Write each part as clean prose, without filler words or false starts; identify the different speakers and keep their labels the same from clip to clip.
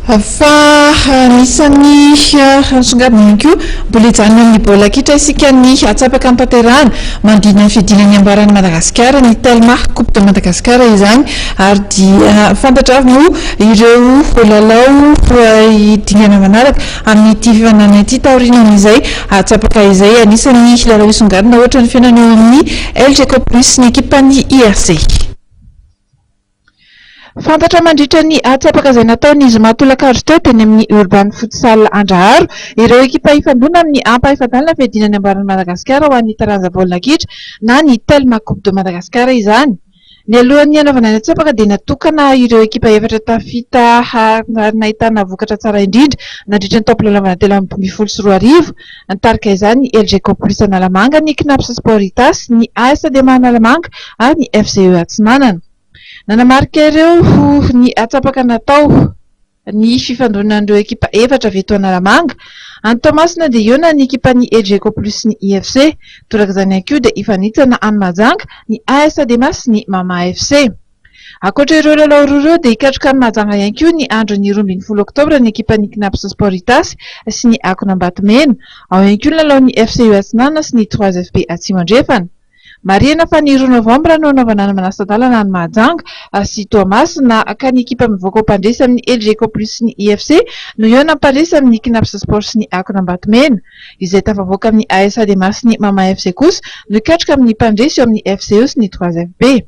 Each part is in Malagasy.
Speaker 1: Fa anisan'ny songadina ihany koa mbola hijanona amin'ny baolina kitra isika ny atsapaka ampaterahana mandina ny fiadinan'ny ambaran'i Madagasikara ny Telma Coupe de Madagascar izany ary dia fantatra avy moa ireo lalao hidingana manaraka amin'ity fifanana ity taorinan'izay atsapaka izay anisan'ny lalao isongadina ohatra ny fiainana eo amin'ny LG Plus ny ekipan'ny IRC. Fantatra mandritra ny atsapaka izay nataon'ny Zuma tolakandro teo teny amin'ny Urban Futsal Andraharo ireo ekipa ifandona amin'ny ampaifadalina fiadinan'ny ambaran'i Madagasikara ho an'ny taranja baolina kitra na ny Telma Coupe de Madagascar izany. Ny alohan'ny anaovana ny atsapaka dia natokana ireo ekipa efatra tafita nahitana vokatra tsara indrindra nandritra ny taompolalavana telo amby folo sy roa arivo nitarika izany ny LG Plus Analamanga, ny Knaps Sportitas, ny AS Adema Analamanga ary ny FCE Atsinanana. Nanamarika ireo ny atsapaka natao ny fifandonan'ireo ekipa efatra avy eto Analamanga. Antomasina dia eo na ny ekipan'ny LG Plus ny IFC, toraka izany ihany koa dia ifanitsana any Mahajanga ny AS Adema sy ny Mama FC. Ankoatra ireo lalao roa ireo dia hikatroka any Mahajanga ihany koa ny andron'ny 12 Oktobra ny ekipan'ny Knaps Sportitas sy ny Akonambatomena. Ao ihany koa ny lalaon'ny FCE Atsinanana sy ny 3FB Atsimo Andrefana. Marihana fa ny 2 Novambra no anaovana manasa-dalana any Mahajanga sy Toamasina ka ny ekipa mivoaka ho mpandresy amin'ny LG Plus ny IFC no eo nampandresy amin'ny Knaps Sport sy ny Akonambatomena. Izay tafavoaka amin'ny AS Adema sy ny Mama FC kosa no hikatroka amin'ny mpandresy eo amin'ny FCE sy ny 3FB.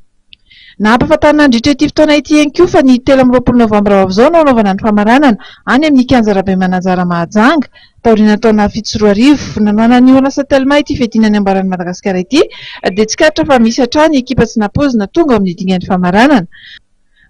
Speaker 1: Nampahafantarina nandritra ity fotoana ity ihany koa fa ny 13 Novambra ho avy izao no anaovana ny famaranana any amin'ny Kianja Rabe Mananjara Mahajanga taoriana taona 7 nanoana ny orinasa Telma ity fiadinan'ny ambaran'i Madagasikara ity dia tsy karatra fa misy hatrany ekipa tsy nampozina tonga amin'ny dingan'ny famaranana.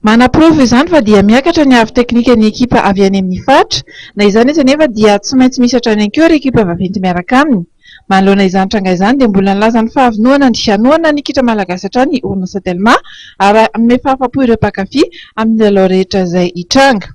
Speaker 1: Manaprova izany fa dia miakatra ny avy teknika ny ekipa avy any amin'ny fatra na izany izy anefa dia tsy maintsy misy hatrany ihany koa ireo ekipa vaventy miaraka aminy. Manoloana izany tranga izany dia mbola nilaza ny fahavinoana ny fianoana ny kitra malagasy hatrany orinasa Telma ary amin'ny fahafapo ireo mpankafy amin'ny lalao rehetra izay hitranga.